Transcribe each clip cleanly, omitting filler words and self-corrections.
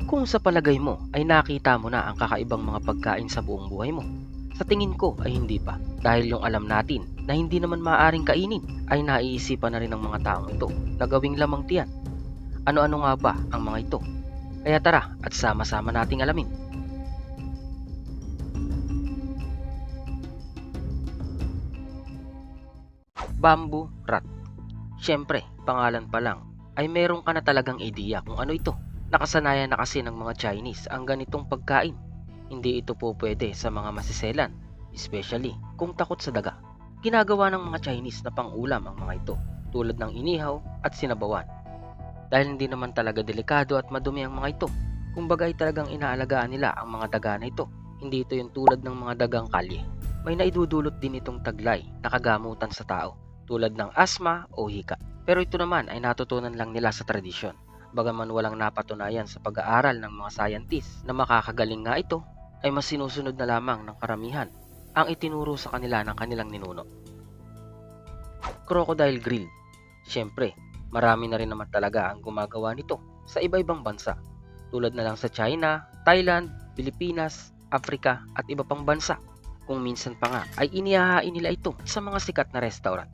Kung sa palagay mo ay nakita mo na ang kakaibang mga pagkain sa buong buhay mo, sa tingin ko ay hindi pa. Dahil yung alam natin na hindi naman maaaring kainin ay naiisipan na rin ng mga taong ito na gawing lamang tiyan. Ano-ano nga ba ang mga ito? Kaya tara at sama-sama nating alamin. Bamboo rat. Siyempre, pangalan pa lang ay meron ka na talagang ideya kung ano ito. Nakasanayan na kasi ng mga Chinese ang ganitong pagkain. Hindi ito po pwede sa mga masiselan, especially kung takot sa daga. Ginagawa ng mga Chinese na pang-ulam ang mga ito, tulad ng inihaw at sinabawan. Dahil hindi naman talaga delikado at madumi ang mga ito, kumbaga ay talagang inaalagaan nila ang mga daga na ito. Hindi ito yung tulad ng mga dagang kalye. May naidudulot din itong taglay na kagamutan sa tao, tulad ng asma o hika. Pero ito naman ay natutunan lang nila sa tradisyon. Bagaman walang napatunayan sa pag-aaral ng mga scientists na makakagaling nga ito, ay mas sinusunod na lamang ng karamihan ang itinuro sa kanila ng kanilang ninuno. Crocodile grill. Siyempre, marami na rin naman talaga ang gumagawa nito sa iba-ibang bansa, tulad na lang sa China, Thailand, Pilipinas, Africa at iba pang bansa. Kung minsan pa nga ay inihahain nila ito sa mga sikat na restaurant.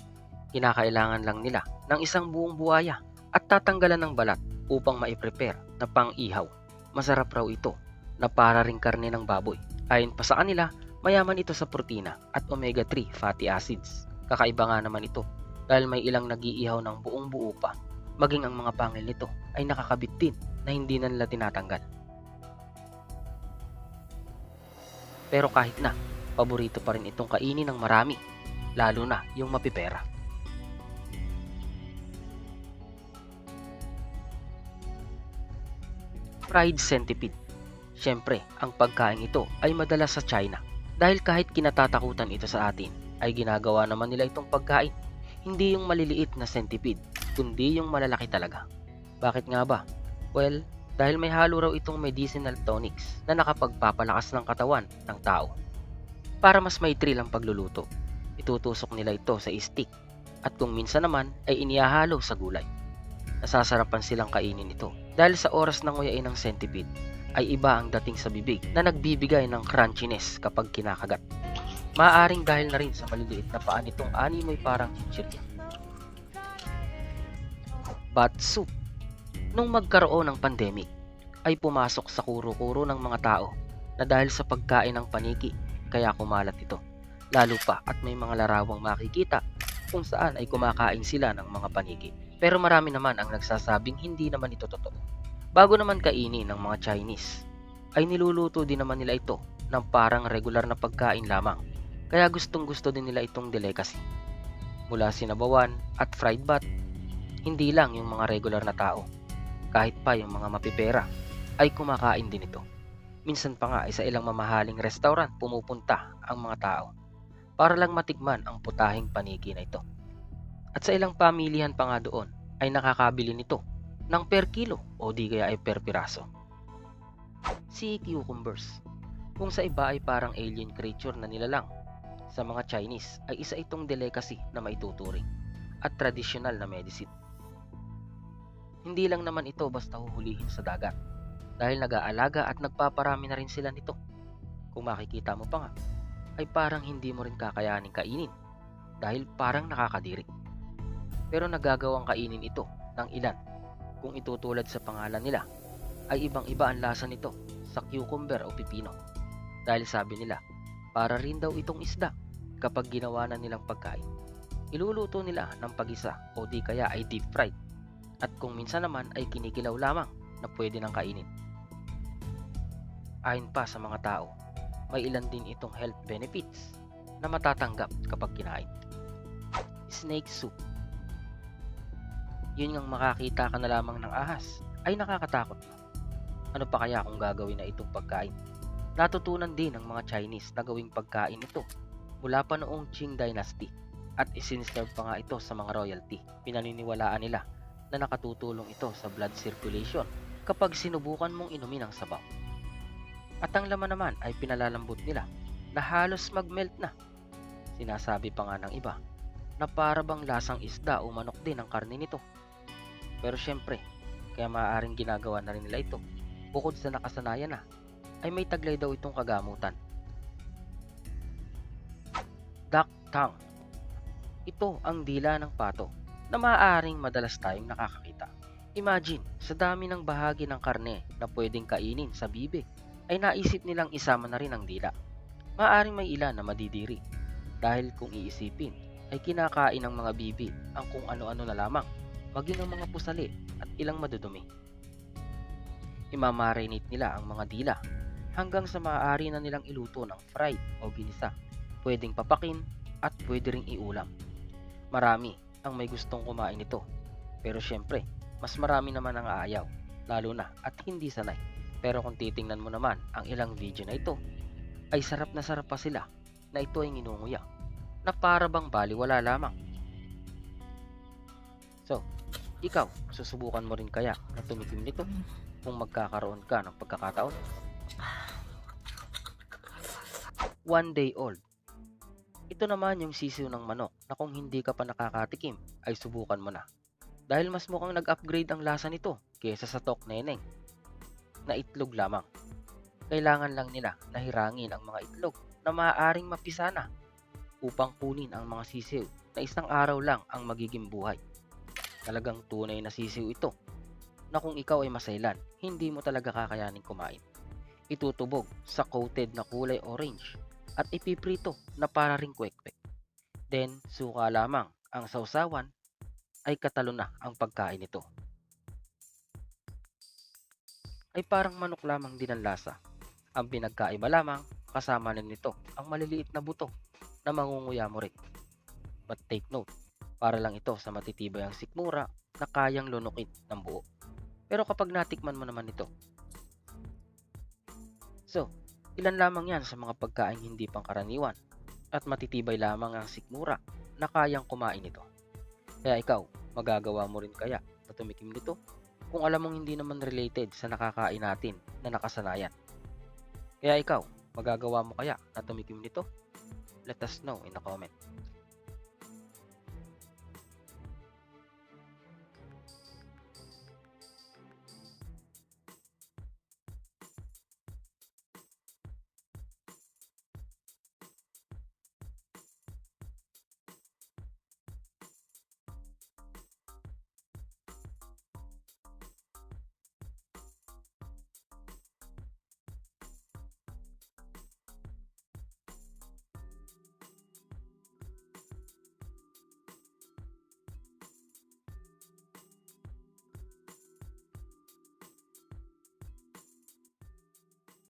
Kinakailangan lang nila ng isang buong buwaya at tatanggalan ng balat upang maiprepare na pang-ihaw. Masarap raw ito na para ring karne ng baboy. Ayon pa sa kanila, mayaman ito sa protina at omega-3 fatty acids. Kakaiba nga naman ito dahil may ilang nag-iihaw ng buong buo pa. Maging ang mga pangil nito ay nakakabit din na hindi na nila tinatanggal. Pero kahit na, paborito pa rin itong kainin ng marami, lalo na yung mapipera. Fried centipede. Siyempre, ang pagkain ito ay madalas sa China dahil kahit kinatatakutan ito sa atin, ay ginagawa naman nila itong pagkain. Hindi yung maliliit na centipede, kundi yung malalaki talaga. Bakit nga ba? Well, dahil may halo raw itong medicinal tonics na nakapagpapalakas ng katawan ng tao. Para mas may thrill ang pagluluto, itutusok nila ito sa stick at kung minsan naman ay inihahalo sa gulay. Nasasarapan silang kainin ito dahil sa oras ng nguyain ng centipede ay iba ang dating sa bibig na nagbibigay ng crunchiness kapag kinakagat. Maaaring dahil na rin sa maliliit na paa nitong animoy parang chichirya. Bat soup. Nung magkaroon ng pandemic, ay pumasok sa kuro-kuro ng mga tao na dahil sa pagkain ng paniki kaya kumalat ito. Lalo pa at may mga larawang makikita kung saan ay kumakain sila ng mga paniki. Pero marami naman ang nagsasabing hindi naman ito totoo. Bago naman kainin ng mga Chinese, ay niluluto din naman nila ito ng parang regular na pagkain lamang. Kaya gustong gusto din nila itong delicacy. Mula sinabawan at fried bat, hindi lang yung mga regular na tao, kahit pa yung mga mapipera, ay kumakain din ito. Minsan pa nga ay sa ilang mamahaling restaurant pumupunta ang mga tao para lang matikman ang putahing paniki na ito. At sa ilang pamilihan pa nga doon ay nakakabili nito ng per kilo o di kaya ay per piraso. Sea cucumbers. Kung sa iba ay parang alien creature na nilalang, sa mga Chinese ay isa itong delicacy na maituturing at traditional na medicine. Hindi lang naman ito basta huhulihin sa dagat dahil nag-aalaga at nagpaparami na rin sila nito. Kung makikita mo pa nga, ay parang hindi mo rin kakayanin kainin dahil parang nakakadiri. Pero nagagawang kainin ito ng ilan. Kung itutulad sa pangalan nila, ay ibang-iba ang lasa nito sa cucumber o pipino. Dahil sabi nila, para rin daw itong isda kapag ginawa na nilang pagkain. Iluluto nila ng pag-isa o di kaya ay deep fried. At kung minsan naman ay kinikilaw lamang na pwede nang kainin. Ayon pa sa mga tao, may ilan din itong health benefits na matatanggap kapag kinain. Snake soup. Yun ang makakita ka na lamang ng ahas ay nakakatakot na. Ano pa kaya kung gagawin na itong pagkain? Natutunan din ng mga Chinese na gawing pagkain ito mula pa noong Qing Dynasty at isinserve pa nga ito sa mga royalty. Pinaniniwalaan nila na nakatutulong ito sa blood circulation kapag sinubukan mong inumin ang sabaw. At ang laman naman ay pinalalambot nila na halos mag-melt na. Sinasabi pa nga ng iba na para bang lasang isda o manok din ang karne nito. Pero syempre, kaya maaaring ginagawa na rin nila ito Bukod sa nakasanayan na, ay may taglay daw itong kagamutan. Duck tongue. Ito ang dila ng pato na maaaring madalas tayong nakakakita. Imagine, sa dami ng bahagi ng karne na pwedeng kainin sa bibe, ay naisip nilang isama na rin ang dila. Maaaring may ilan na madidiri dahil kung iisipin ay kinakain ng mga bibi ang kung ano-ano na lamang, maging ang mga pusali at ilang madudumi. Imamarinate nila ang mga dila hanggang sa maaari na nilang iluto ng fried o ginisa, pwedeng papakin at pwede ring iulam. Marami ang may gustong kumain nito, pero syempre, mas marami naman ang aayaw, lalo na at hindi sanay. Pero kung titingnan mo naman ang ilang video na ito, ay sarap na sarap pa sila na ito ay nginunguya, na para bang baliwala lamang. So, ikaw, susubukan mo rin kaya na tumikim nito kung magkakaroon ka ng pagkakataon? 1 day old. Ito naman yung sisiw ng manok na kung hindi ka pa nakakatikim ay subukan mo na. Dahil mas mukhang nag-upgrade ang lasa nito kaysa sa tok neneng na itlog lamang. Kailangan lang nila na hirangin ang mga itlog na maaaring mapisana upang kunin ang mga sisiw na isang araw lang ang magiging buhay. Talagang tunay na sisiw ito na kung ikaw ay masailan, hindi mo talaga kakayanin kumain. Itutubog sa coated na kulay orange at ipiprito na para ring kwek-kwek. Then, suka lamang ang sausawan ay katalo na ang pagkain nito. Ay parang manok lamang din ang lasa. Ang pinagkaiba lamang, kasama na nito ang maliliit na buto na mangunguya mo rin. But take note, para lang ito sa matitibay ang sikmura na kayang lunukin ng buo. Pero kapag natikman mo naman ito, so, ilan lamang yan sa mga pagkain hindi pangkaraniwan at matitibay lamang ang sikmura na kayang kumain ito. Kaya ikaw, magagawa mo rin kaya na tumikim nito kung alam mong hindi naman related sa nakakain natin na nakasanayan. Kaya ikaw, magagawa mo kaya na tumikim nito? Let us know in the comment.